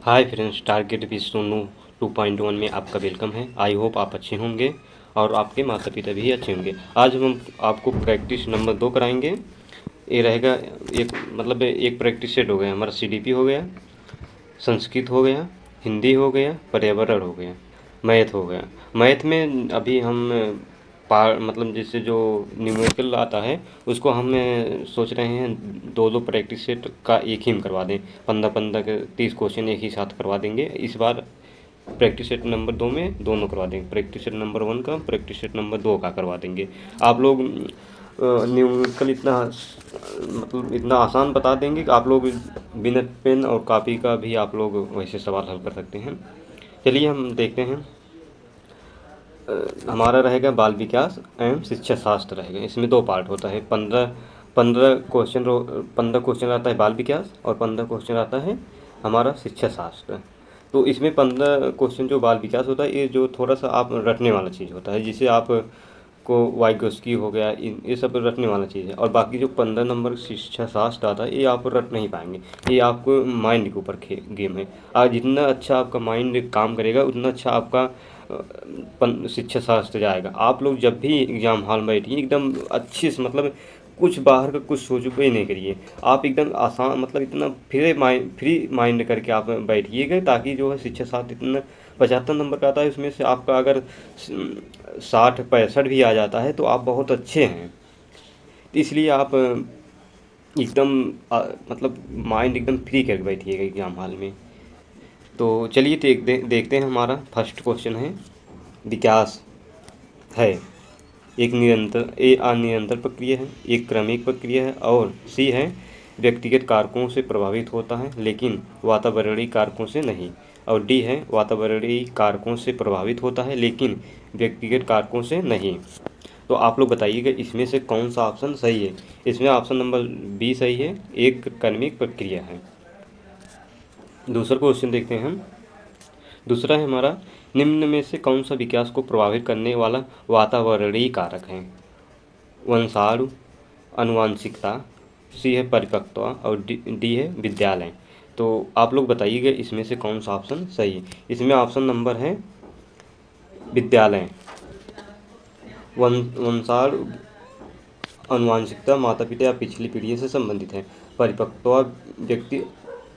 Hi friends, target with Sonu 2.1 में आपका welcome है। आई होप आप अच्छे होंगे और आपके माता पिता भी अच्छे होंगे। आज हम आपको प्रैक्टिस नंबर 2 कराएंगे। ये रहेगा एक प्रैक्टिस सेट हो गया हमारा। सीडीपी हो गया, संस्कृत हो गया, हिंदी हो गया, पर्यावरण हो गया, मैथ हो गया। मैथ में अभी हम जैसे जो न्यूमेरिकल आता है उसको हम सोच रहे हैं दो दो प्रैक्टिस सेट का एक ही में करवा दें। 15-15 के 30 क्वेश्चन एक ही साथ करवा देंगे। इस बार प्रैक्टिस सेट नंबर 2 में दोनों करवा देंगे। प्रैक्टिस सेट नंबर 1 का, प्रैक्टिस सेट नंबर 2 का करवा देंगे। आप लोग न्यूमेरिकल इतना आसान बता देंगे कि आप लोग बिना पेन और कॉपी का भी आप लोग वैसे सवाल हल कर सकते हैं। चलिए हम देखते हैं। हमारा रहेगा बाल विकास एवं शिक्षा शास्त्र रहेगा। इसमें 2 पार्ट होता है। 15 क्वेश्चन आता है बाल विकास और 15 क्वेश्चन आता है हमारा शिक्षा शास्त्र। तो इसमें 15 क्वेश्चन जो बाल विकास होता है ये जो थोड़ा सा आप रटने वाला चीज़ होता है, जिसे आप को वाइगोस्की हो गया, ये सब रटने वाला चीज़ है। और बाकी जो 15 नंबर शिक्षा शास्त्र आता है ये आप रट नहीं पाएंगे। ये आपको माइंड के ऊपर गेम है। आज जितना अच्छा आपका माइंड काम करेगा उतना अच्छा आपका शिक्षा शास्त्र जाएगा। आप लोग जब भी एग्ज़ाम हॉल में बैठिए एकदम अच्छे से कुछ बाहर का कुछ सोच ही नहीं करिए। आप एकदम आसान इतना फ्री माइंड करके आप बैठिएगा, ताकि जो है शिक्षा शास्त्र इतना 75 नंबर का आता है। उसमें से आपका अगर 60-65 भी आ जाता है तो आप बहुत अच्छे हैं। इसलिए आप एकदम माइंड एकदम फ्री करके बैठिएगा एग्ज़ाम हॉल में। तो चलिए देखते हैं। हमारा फर्स्ट क्वेश्चन है विकास है। एक अनिरंतर प्रक्रिया है, एक क्रमिक प्रक्रिया है, और सी है व्यक्तिगत कारकों से प्रभावित होता है लेकिन वातावरणीय कारकों से नहीं, और डी है वातावरणीय कारकों से प्रभावित होता है लेकिन व्यक्तिगत कारकों से नहीं। तो आप लोग बताइएगा इसमें से कौन सा ऑप्शन सही है। इसमें ऑप्शन नंबर बी सही है, एक क्रमिक प्रक्रिया है। दूसरा क्वेश्चन देखते हैं हम। दूसरा है हमारा, निम्न में से कौन सा विकास को प्रभावित करने वाला वातावरणीय कारक है। वंशाणु, आनुवंशिकता, सी है परिपक्वता, और डी है विद्यालय। तो आप लोग बताइएगा इसमें से कौन सा ऑप्शन सही है। इसमें ऑप्शन नंबर है विद्यालय। वंशाणु, आनुवंशिकता माता पिता या पिछली पीढ़ी से संबंधित है। परिपक्वता व्यक्ति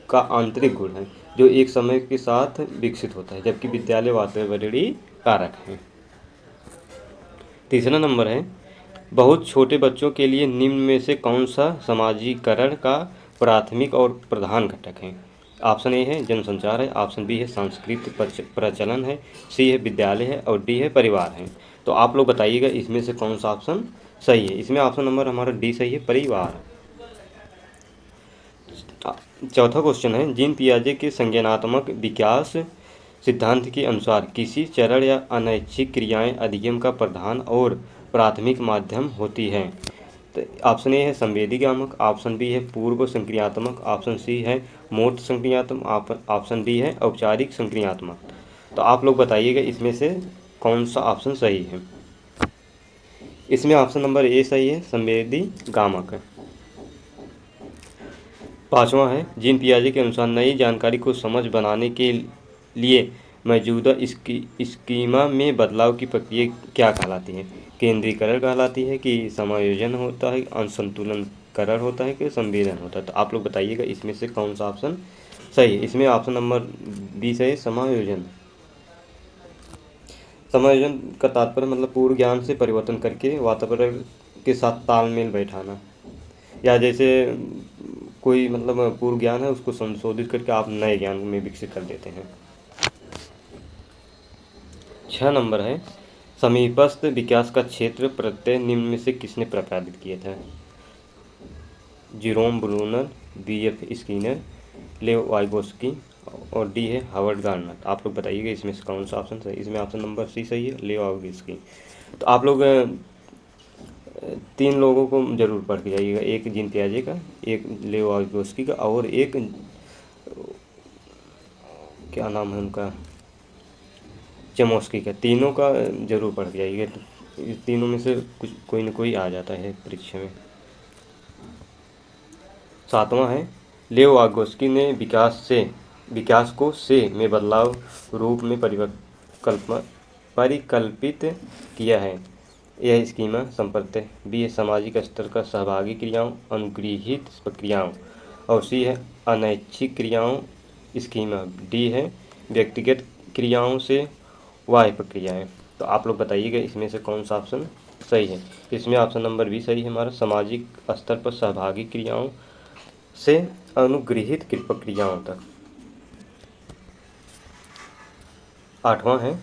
का आंतरिक गुण है जो एक समय के साथ विकसित होता है, जबकि विद्यालय वातावरणीय कारक है। तीसरा नंबर है, बहुत छोटे बच्चों के लिए निम्न में से कौन सा समाजीकरण का प्राथमिक और प्रधान घटक है। ऑप्शन ए है जनसंचार है, ऑप्शन बी है सांस्कृतिक प्रचलन है, सी है विद्यालय है, और डी है परिवार है। तो आप लोग बताइएगा इसमें से कौन सा ऑप्शन सही है। इसमें ऑप्शन नंबर हमारा डी सही है, परिवार। चौथा क्वेश्चन है, जीन पियाजे के संज्ञानात्मक विकास सिद्धांत के अनुसार किसी चरण या अनैच्छिक क्रियाएं अधिगम का प्रधान और प्राथमिक माध्यम होती हैं। तो ऑप्शन ए है संवेदीगामक, ऑप्शन बी है पूर्व संक्रियात्मक, ऑप्शन सी है मूर्त संक्रियात्मक, ऑप्शन डी है औपचारिक संक्रियात्मक। तो आप लोग बताइएगा इसमें से कौन सा ऑप्शन सही है। इसमें ऑप्शन नंबर ए सही है, संवेदीगामक है। पाँचवा है, जीन पियाजे के अनुसार नई जानकारी को समझ बनाने के लिए मौजूदा स्कीमा में बदलाव की प्रक्रिया क्या कहलाती है। केंद्रीकरण कहलाती है कि समायोजन होता है, असंतुलनकरण होता है कि संवेदन होता है। तो आप लोग बताइएगा इसमें से कौन सा ऑप्शन सही है। इसमें ऑप्शन नंबर बी सही है, समायोजन। समायोजन का तात्पर्य पूर्व ज्ञान से परिवर्तन करके वातावरण के साथ तालमेल बैठाना, या जैसे कोई पूर्व ज्ञान है उसको संशोधित करके आप नए ज्ञान में विकसित कर देते हैं। 6 नंबर है, समीपस्थ विकास का क्षेत्र प्रत्यय निम्न में से किसने प्रतिपादित किया था। Jerome Bruner, BF. स्किनर, लेव वाइगोस्की, और डी है हार्वर्ड गार्डनर। आप लोग बताइएगा इसमें से कौन सा ऑप्शन सही। इसमें ऑप्शन नंबर सी सही है, लेव वाइगोस्की। तो आप लोग 3 लोगों को जरूर पढ़ के जाइएगा, एक जीन पियाजे का, एक लेव वाइगोस्की का, और एक क्या नाम है उनका, चमोस्की का। तीनों का जरूर पढ़ के जाइएगा। इस तीनों में से कुछ कोई न कोई आ जाता है परीक्षा में। 7वां है, लेव वाइगोस्की ने विकास से विकास को से में बदलाव रूप में परिकल्पित किया है। यह स्कीमा संपर्क। बी है सामाजिक स्तर का सहभागी क्रियाओं अनुगृहित प्रक्रियाओं। और सी है अनैच्छिक क्रियाओं स्कीमा। डी है व्यक्तिगत क्रियाओं से वाह्य प्रक्रियाएं। तो आप लोग बताइएगा इसमें से कौन सा ऑप्शन सही है। इसमें ऑप्शन नंबर बी सही है हमारा, सामाजिक स्तर पर सहभागी क्रियाओं से अनुगृहित प्रक्रियाओं तक। 8वां है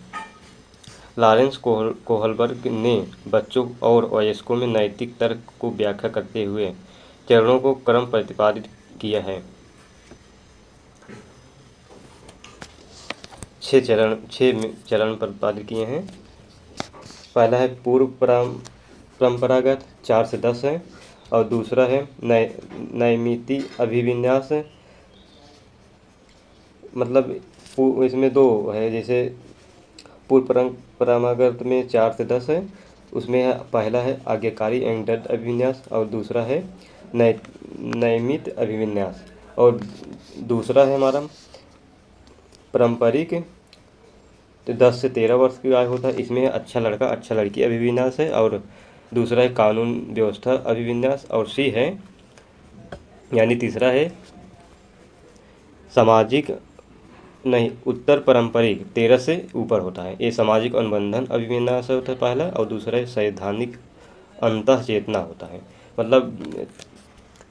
लॉरेंस कोहलबर्ग ने बच्चों और वयस्कों में नैतिक तर्क को व्याख्या करते हुए चरणों को क्रम प्रतिपादित किया है। 6 चरण प्रतिपादित किए हैं। पहला है पूर्व परंपरागत 4 से 10 है, और दूसरा है नैमिति अभिविन्यास, मतलब इसमें 2 है, जैसे पूर्व परंपरागत में 4 से 10 है, उसमें पहला है आज्ञाकारी एंगडर अभिविन्यास और दूसरा है नैमित अभिविन्यास, और दूसरा है हमारा पारंपरिक 10 से 13 वर्ष की आयु होता है। इसमें है अच्छा लड़का अच्छा लड़की अभिविन्यास है, और दूसरा है कानून व्यवस्था अभिविन्यास, और सी है यानी तीसरा है सामाजिक नहीं उत्तर पारंपरिक 13 से ऊपर होता है। ये सामाजिक अनुबंधन अभिविन्यास होता है पहला, और दूसरा है सैद्धांतिक अंतः चेतना होता है। मतलब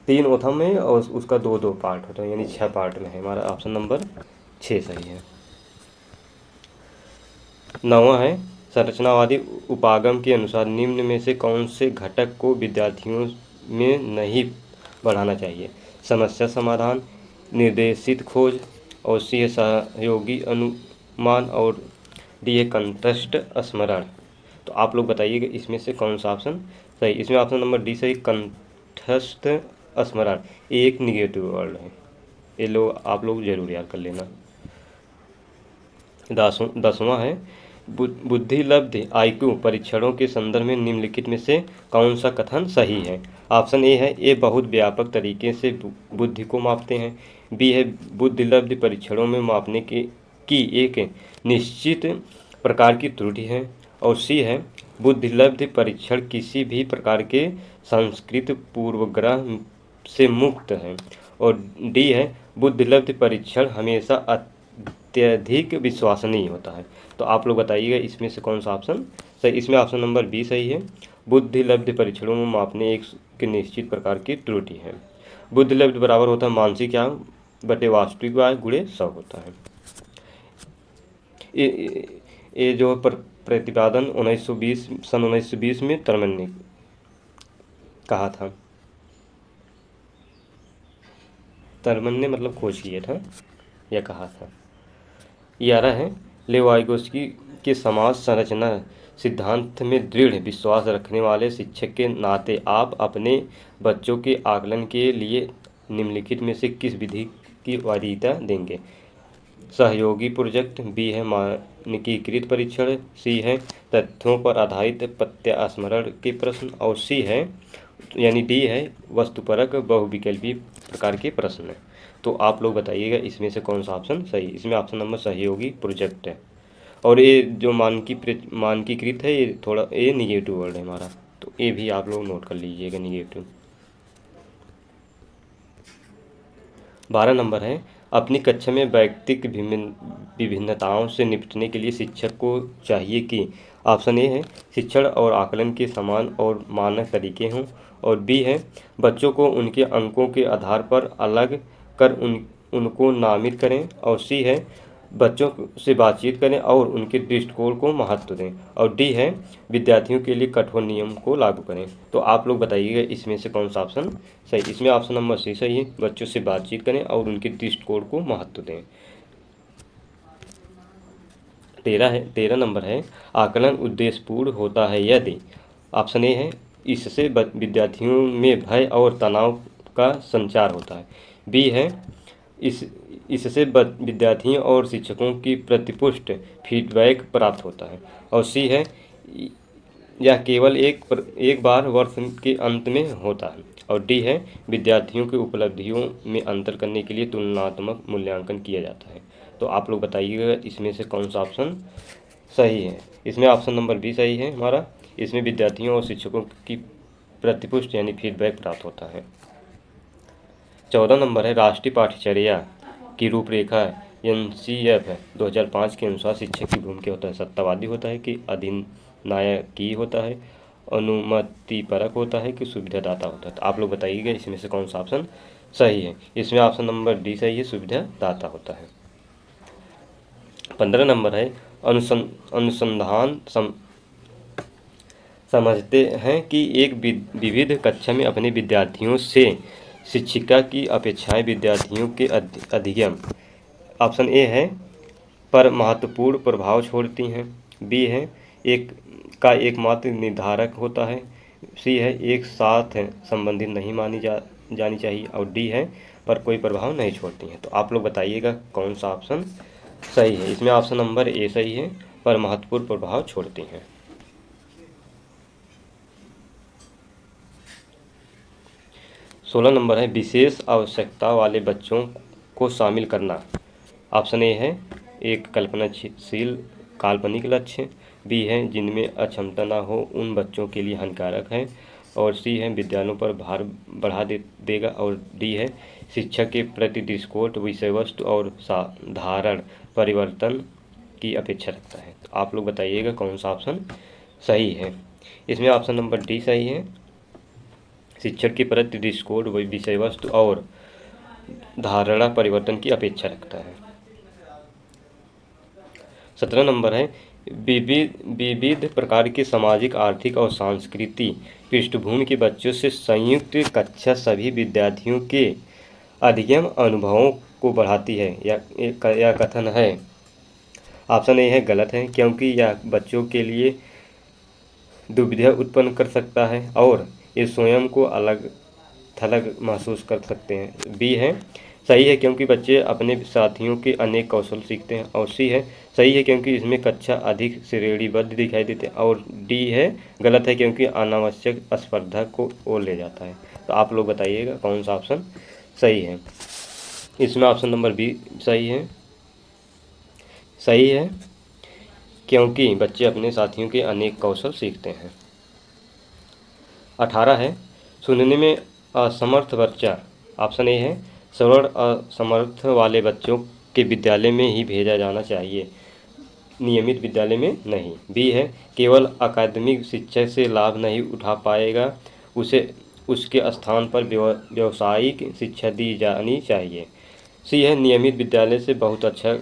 3 ओथम में और उसका 2-2 पार्ट होता है, यानी 6 पार्ट में है। हमारा ऑप्शन नंबर 6 सही है। 9वां है संरचनावादी उपागम के अनुसार निम्न में से कौन से घटक को विद्यार्थियों में नहीं बढ़ाना चाहिए। समस्या समाधान, निर्देशित खोज, और सी है सहयोगी अनुमान, और डी है कंठस्थ स्मरण। तो आप लोग बताइएगा इसमें से कौन सा ऑप्शन सही। इसमें ऑप्शन नंबर डी सही, कंठस्थ स्मरण। ये एक निगेटिव वर्ड है, ये लोग आप लोग जरूर याद कर लेना। 10वां है बुद्धिलब्धि IQ परीक्षणों के संदर्भ में निम्नलिखित में से कौन सा कथन सही है। ऑप्शन ए है ये बहुत व्यापक तरीके से बुद्धि को मापते हैं। बी है बुद्धिलब्धि परीक्षणों में मापने की एक निश्चित प्रकार की त्रुटि है, और सी है बुद्धिलब्धि परीक्षण किसी भी प्रकार के संस्कृत पूर्वग्रह से मुक्त है, और डी है बुद्धिलब्धि परीक्षण हमेशा अत्यधिक विश्वसनीय होता है। तो आप लोग बताइएगा इसमें से कौन सा ऑप्शन सही। इसमें ऑप्शन नंबर बी सही है, बुद्धिलब्धि परीक्षणों में मापने एक निश्चित प्रकार की त्रुटि है। बुद्धिलब्धि बराबर होता है मानसिक आय बटे वास्तविक आय गुणे 100 होता है। ये जो प्रतिपादन 1920 सन 1920 में थर्मन ने कहा था। थर्मन ने मतलब खोज किया था या कहा था। 11 है लेवाइगोस्की के समाज संरचना सिद्धांत में दृढ़ विश्वास रखने वाले शिक्षक के नाते आप अपने बच्चों के आकलन के लिए निम्नलिखित में से किस विधि की वरीयता देंगे। सहयोगी प्रोजेक्ट, बी है मानकीकृत परीक्षण, सी है तथ्यों पर आधारित प्रत्यास्मरण के प्रश्न, और सी है यानी डी है वस्तुपरक बहुविकल्पी प्रकार के प्रश्न। तो आप लोग बताइएगा इसमें से कौन सा ऑप्शन सही। इसमें ऑप्शन नंबर सहयोगी प्रोजेक्ट है, और ये जो मानकीकृत है ये थोड़ा ये निगेटिव वर्ड है हमारा, तो ये भी आप लोग नोट कर लीजिएगा निगेटिव। 12 नंबर है अपनी कक्षा में व्यक्तिक विभिन्नताओं से निपटने के लिए शिक्षक को चाहिए कि ऑप्शन ए है शिक्षण और आकलन के समान और मानक तरीके हों, और बी है बच्चों को उनके अंकों के आधार पर अलग कर उनको नामित करें, और सी है बच्चों से बातचीत करें और उनके दृष्टिकोण को महत्व दें, और डी है विद्यार्थियों के लिए कठोर नियम को लागू करें। तो आप लोग बताइएगा इसमें से कौन सा ऑप्शन सही। इसमें ऑप्शन नंबर सी सही है, बच्चों से बातचीत करें और उनके दृष्टिकोण को महत्व दें। 13 नंबर है आकलन उद्देश्यपूर्ण होता है यदि ऑप्शन ए है इससे विद्यार्थियों में भय और तनाव का संचार होता है, बी है इससे विद्यार्थियों और शिक्षकों की प्रतिपुष्ट फीडबैक प्राप्त होता है, और सी है यह केवल एक बार वर्ष के अंत में होता है। और डी है विद्यार्थियों की उपलब्धियों में अंतर करने के लिए तुलनात्मक मूल्यांकन किया जाता है। तो आप लोग बताइएगा इसमें से कौन सा ऑप्शन सही है। इसमें ऑप्शन नंबर बी सही है हमारा। इसमें विद्यार्थियों और शिक्षकों की प्रतिपुष्टि यानी फीडबैक प्राप्त होता है। 14 नंबर है राष्ट्रीय पाठ्यचर्या की रूपरेखा NCF 2005 के अनुसार शिक्षक की भूमिका होता है सत्तावादी होता है कि अधिनायकी होता है, अनुमतिपरक होता है कि सुविधादाता होता है। तो आप लोग बताइएगा इसमें से कौन सा ऑप्शन सही है। इसमें ऑप्शन नंबर डी सही है, सुविधादाता होता है। 15 नंबर है अनुसंधान समझते हैं कि एक विविध कक्षा में अपने विद्यार्थियों से शिक्षिका की अपेक्षाएं विद्यार्थियों के अध्ययन ऑप्शन ए है पर महत्वपूर्ण प्रभाव छोड़ती हैं, बी है एकमात्र निर्धारक होता है, सी है एक साथ संबंधित नहीं मानी जानी चाहिए, और डी है पर कोई प्रभाव नहीं छोड़ती हैं। तो आप लोग बताइएगा कौन सा ऑप्शन सही है। इसमें ऑप्शन नंबर ए सही है, पर महत्वपूर्ण प्रभाव छोड़ती हैं। 16 नंबर है विशेष आवश्यकता वाले बच्चों को शामिल करना। ऑप्शन ए है एक कल्पनाशील काल्पनिक लक्ष्य, बी है जिनमें अक्षमता न हो उन बच्चों के लिए हानिकारक है, और सी है विद्यालयों पर भार बढ़ा देगा, और डी है शिक्षक के प्रति दृष्टिकोण विषय वस्तु और साधारण परिवर्तन की अपेक्षा रखता है। तो आप लोग बताइएगा कौन सा ऑप्शन सही है। इसमें ऑप्शन नंबर डी सही है, शिक्षक के प्रति दृष्टिकोण विषय वस्तु और धारणा परिवर्तन की अपेक्षा रखता है। 17 नंबर है विविध प्रकार के सामाजिक आर्थिक और सांस्कृतिक पृष्ठभूमि के बच्चों से संयुक्त कक्षा सभी विद्यार्थियों के अध्ययन अनुभवों को बढ़ाती है। यह कथन है ऑप्शन ए है गलत है, क्योंकि यह बच्चों के लिए दुविधा उत्पन्न कर सकता है और ये स्वयं को अलग थलग महसूस कर सकते हैं। बी है सही है, क्योंकि बच्चे अपने साथियों के अनेक कौशल सीखते हैं, और सी है सही है क्योंकि इसमें कक्षा अधिक श्रेणीबद्ध दिखाई देते हैं, और डी है गलत है क्योंकि अनावश्यक स्पर्धा को ओर ले जाता है। तो आप लोग बताइएगा कौन सा ऑप्शन सही है। इसमें ऑप्शन नंबर बी सही है क्योंकि बच्चे अपने साथियों के अनेक कौशल सीखते हैं। 18 है सुनने में असमर्थ बच्चा। ऑप्शन ए है श्रवण असमर्थ वाले बच्चों के विद्यालय में ही भेजा जाना चाहिए, नियमित विद्यालय में नहीं। बी है केवल अकादमिक शिक्षा से लाभ नहीं उठा पाएगा, उसे उसके स्थान पर व्यावसायिक शिक्षा दी जानी चाहिए। सी है नियमित विद्यालय से बहुत अच्छा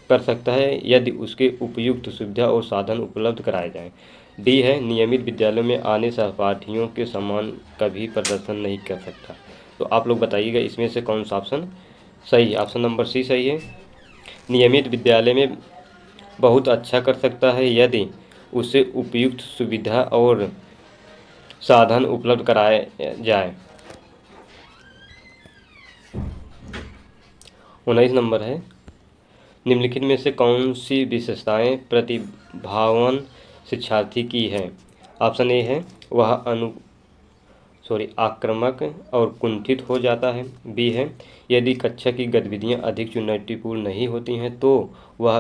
कर सकता है यदि उसके उपयुक्त सुविधा और साधन उपलब्ध कराए जाएं। डी है नियमित विद्यालय में आने सहपाठियों के समान कभी प्रदर्शन नहीं कर सकता। तो आप लोग बताइएगा इसमें से कौन सा ऑप्शन सही है। ऑप्शन नंबर सी सही है, नियमित विद्यालय में बहुत अच्छा कर सकता है यदि उसे उपयुक्त सुविधा और साधन उपलब्ध कराए जाए। 19 नंबर है निम्नलिखित में से कौन सी विशेषताएं प्रतिभावान शिक्षार्थी की है। ऑप्शन ए है वह आक्रामक और कुंठित हो जाता है। बी है यदि कक्षा की गतिविधियां अधिक चुनौतीपूर्ण नहीं होती हैं तो वह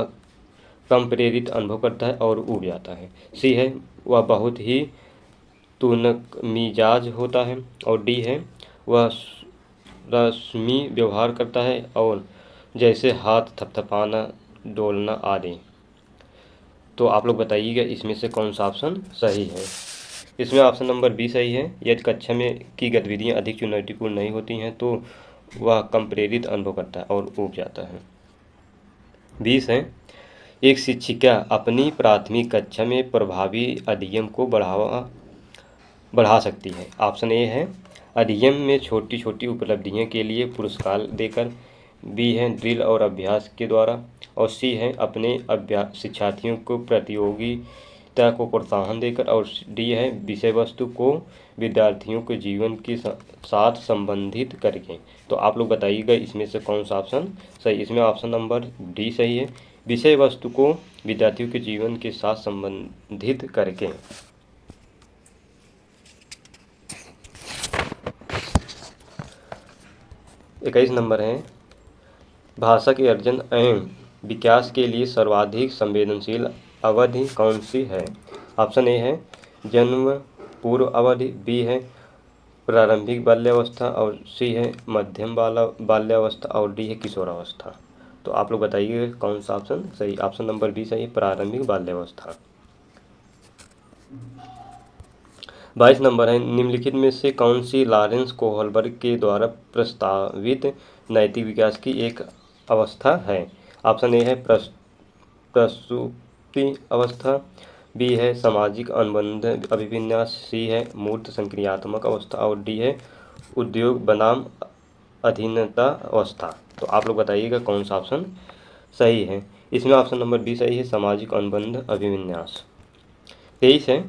कम प्रेरित अनुभव करता है और ऊब जाता है। सी है वह बहुत ही तुनक मिजाज होता है, और डी है वह रस्मी व्यवहार करता है और जैसे हाथ थपथपाना डोलना आदि। तो आप लोग बताइएगा इसमें से कौन सा ऑप्शन सही है। इसमें ऑप्शन नंबर बी सही है, यदि कक्षा में की गतिविधियां अधिक चुनौतीपूर्ण नहीं होती हैं तो वह कम प्रेरित अनुभव करता है और ऊब जाता है। 20 है एक शिक्षिका अपनी प्राथमिक कक्षा में प्रभावी अध्ययन को बढ़ा सकती है। ऑप्शन ए है अध्ययन में छोटी छोटी उपलब्धियों के लिए पुरस्कार देकर, बी है ड्रिल और अभ्यास के द्वारा, और सी है अपने शिक्षार्थियों को प्रतियोगिता को प्रोत्साहन देकर, और डी है विषय वस्तु को विद्यार्थियों के जीवन के साथ संबंधित करके। तो आप लोग बताइएगा इसमें से कौन सा ऑप्शन सही। इसमें ऑप्शन नंबर डी सही है, विषय वस्तु को विद्यार्थियों के जीवन के साथ संबंधित करके। 21 नंबर है, भाषा के अर्जन एवं विकास के लिए सर्वाधिक संवेदनशील अवधि कौन सी है? ऑप्शन ए है जन्म पूर्व अवधि, बी है प्रारंभिक बाल्यावस्था और सी है मध्यम बाल्यावस्था और डी है किशोरावस्था। तो आप लोग बताइए कौन सा ऑप्शन सही? ऑप्शन नंबर बी सही है, प्रारंभिक बाल्यावस्था। 22 नंबर है, निम्नलिखित में से कौन सी लॉरेंस कोहलबर्ग के द्वारा प्रस्तावित नैतिक विकास की एक अवस्था है? ऑप्शन ए है प्रसुप्ति अवस्था, बी है सामाजिक अनुबंध अभिविन्यास, सी है मूर्त संक्रियात्मक अवस्था और डी है उद्योग बनाम अधीनता अवस्था। तो आप लोग बताइएगा कौन सा ऑप्शन सही है? इसमें ऑप्शन नंबर बी सही है, सामाजिक अनुबंध अभिविन्यास। 23 है,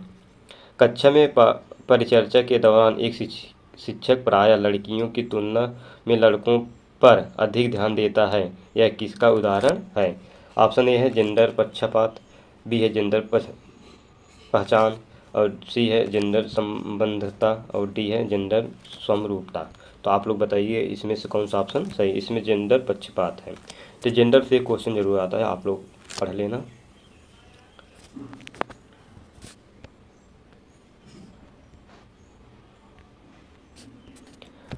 कक्षा में परिचर्चा के दौरान एक शिक्षक प्रायः लड़कियों की तुलना में लड़कों पर अधिक ध्यान देता है, यह किसका उदाहरण है? ऑप्शन ए है जेंडर पक्षपात, बी है जेंडर पहचान और सी है जेंडर संबंधता और डी है जेंडर समरूपता। तो आप लोग बताइए इसमें से कौन सा ऑप्शन सही? इसमें जेंडर पक्षपात है। तो जेंडर से क्वेश्चन जरूर आता है, आप लोग पढ़ लेना।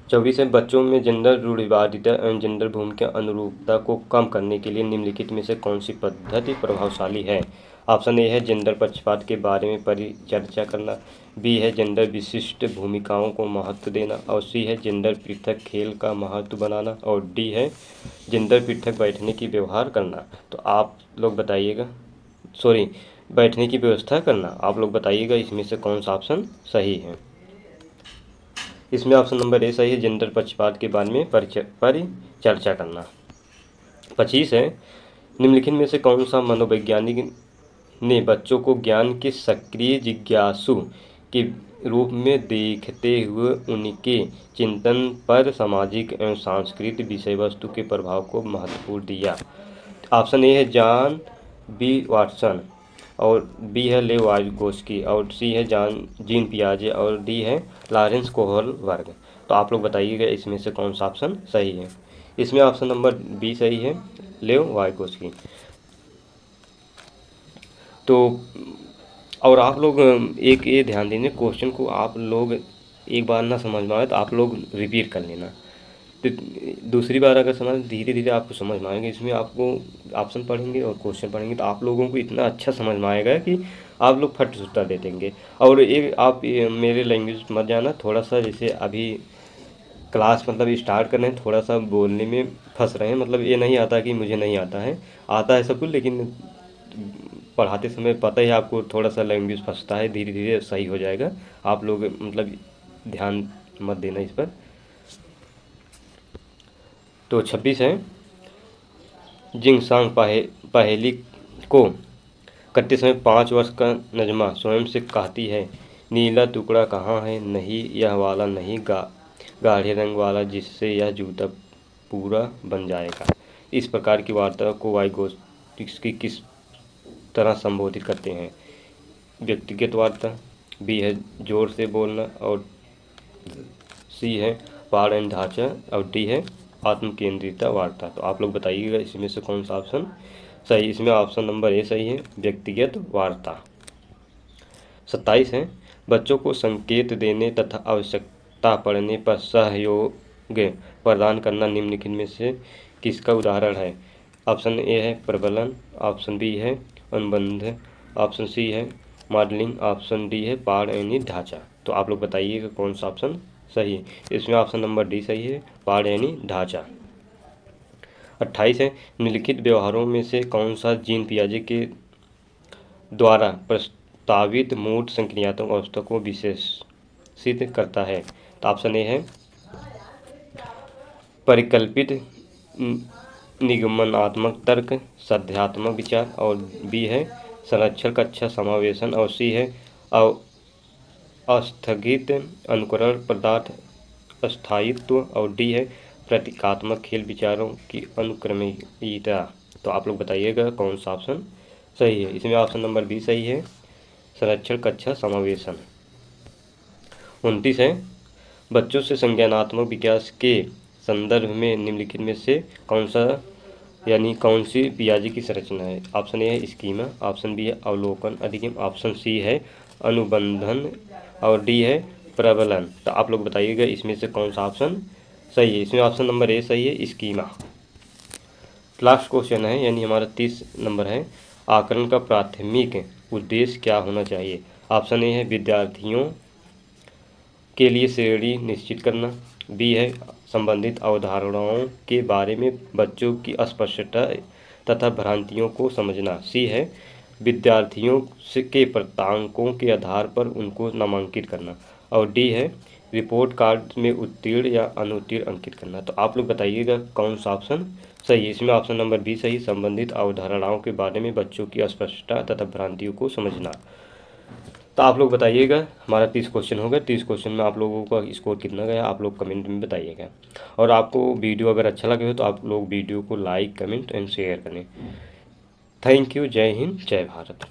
24 है, बच्चों में जेंडर रूढ़िवादिता एवं जेंडर भूमिका अनुरूपता को कम करने के लिए निम्नलिखित में से कौन सी पद्धति प्रभावशाली है? ऑप्शन ए है जेंडर पक्षपात के बारे में परिचर्चा करना, बी है जेंडर विशिष्ट भूमिकाओं को महत्व देना और सी है जेंडर पृथक खेल का महत्व बनाना और डी है जेंडर पृथक बैठने की व्यवहार करना। तो आप लोग बताइएगा, सॉरी, बैठने की व्यवस्था करना। आप लोग बताइएगा इसमें से कौन सा ऑप्शन सही है? इसमें ऑप्शन नंबर ए सही है, जेंडर पक्षपात के बारे में परिचर्चा करना। 25 है, निम्नलिखित में से कौन सा मनोवैज्ञानिक ने बच्चों को ज्ञान के सक्रिय जिज्ञासु के रूप में देखते हुए उनके चिंतन पर सामाजिक एवं सांस्कृतिक विषय वस्तु के प्रभाव को महत्वपूर्ण दिया? ऑप्शन ए है जॉन बी वाटसन और बी है लेव वाइगोस्की और सी है जीन पियाजे और डी है लॉरेंस कोहलबर्ग। तो आप लोग बताइएगा इसमें से कौन सा ऑप्शन सही है? इसमें ऑप्शन नंबर बी सही है, लेव वाइगोस्की। तो और आप लोग एक ये ध्यान देंगे, क्वेश्चन को आप लोग एक बार ना समझ में आए तो आप लोग रिपीट कर लेना। तो दूसरी बार अगर समझ धीरे धीरे आपको समझ में आएगा। इसमें आपको ऑप्शन पढ़ेंगे और क्वेश्चन पढ़ेंगे तो आप लोगों को इतना अच्छा समझ में आएगा कि आप लोग फट से उत्तर दे देंगे। और एक आप मेरे लैंग्वेज मत जाना, थोड़ा सा जैसे अभी क्लास मतलब स्टार्ट कर रहे हैं, थोड़ा सा बोलने में फंस रहे हैं। मतलब ये नहीं आता कि मुझे नहीं आता है, आता है सब कुछ, लेकिन पढ़ाते समय पता ही आपको थोड़ा सा लैंग्वेज फंसता है। धीरे धीरे सही हो जाएगा, आप लोग मतलब ध्यान मत देना इस पर। तो 26 है, जिंगसांग पहेली को करते समय 5 वर्ष का नजमा स्वयं से कहती है, नीला टुकड़ा कहाँ है, नहीं यह वाला नहीं, गाढ़े रंग वाला जिससे यह जूता पूरा बन जाएगा। इस प्रकार की वार्ता को वाइगोत्स्की किस तरह संबोधित करते हैं? व्यक्तिगत वार्ता, बी है जोर से बोलना और सी है पाठ एंड ढांचा और डी है आत्म केंद्रित वार्ता। तो आप लोग बताइएगा इसमें से कौन सा ऑप्शन सही? इसमें ऑप्शन नंबर ए सही है, व्यक्तिगत वार्ता। 27 है, बच्चों को संकेत देने तथा आवश्यकता पड़ने पर सहयोग प्रदान करना निम्नलिखित में से किसका उदाहरण है? ऑप्शन ए है प्रबलन, ऑप्शन बी है अनुबंध, ऑप्शन सी है मॉडलिंग, ऑप्शन डी है पाठ यानी ढांचा। तो आप लोग बताइएगा कौन सा ऑप्शन सही है? इसमें ऑप्शन नंबर डी सही है, पाठ यानी ढांचा। 28 है, निम्नलिखित व्यवहारों में से कौन सा जीन पियाजे के द्वारा प्रस्तावित मूर्त संक्रियात्मक अवस्था को विशेषित करता है? तो ऑप्शन ए है परिकल्पित निगमनात्मक तर्क, साध्यात्मक विचार और बी है संरक्षण कक्षा समावेशन और सी है अस्थगित अनुकरण पदार्थ स्थायित्व और डी है प्रतीकात्मक खेल विचारों की अनुक्रमणिकता। तो आप लोग बताइएगा कौन सा ऑप्शन सही है? इसमें ऑप्शन नंबर बी सही है, संरक्षण कक्षा समावेशन। 29 है, बच्चों से संज्ञानात्मक विकास के संदर्भ में निम्नलिखित में से कौन सा यानी कौन सी पियाजे की संरचना है? ऑप्शन ए है स्कीमा, ऑप्शन बी है अवलोकन अधिगम, ऑप्शन सी है अनुबंधन और डी है प्रबलन। तो आप लोग बताइएगा इसमें से कौन सा ऑप्शन सही है। इसमें ऑप्शन नंबर ए सही है, स्कीमा। लास्ट क्वेश्चन है यानी हमारा 30 नंबर है, आकलन का प्राथमिक उद्देश्य क्या होना चाहिए? ऑप्शन ए है विद्यार्थियों के लिए श्रेणी निश्चित करना, बी है संबंधित अवधारणाओं के बारे में बच्चों की अस्पष्टता तथा भ्रांतियों को समझना, सी है विद्यार्थियों के प्राप्तांकों के आधार पर उनको नामांकित करना, और डी है रिपोर्ट कार्ड में उत्तीर्ण या अनुत्तीर्ण अंकित करना। तो आप लोग बताइएगा कौन सा ऑप्शन सही है। इसमें ऑप्शन नंबर बी सही, संबंधित अवधारणाओं के बारे में बच्चों की अस्पष्टता तथा भ्रांतियों को समझना। तो आप लोग बताइएगा, हमारा 30 क्वेश्चन हो गया। 30 क्वेश्चन में आप लोगों का स्कोर कितना गया आप लोग कमेंट में बताइएगा। और आपको वीडियो अगर अच्छा लगे हो तो आप लोग वीडियो को लाइक, कमेंट एंड शेयर करें। Thank you. जय हिंद, जय भारत।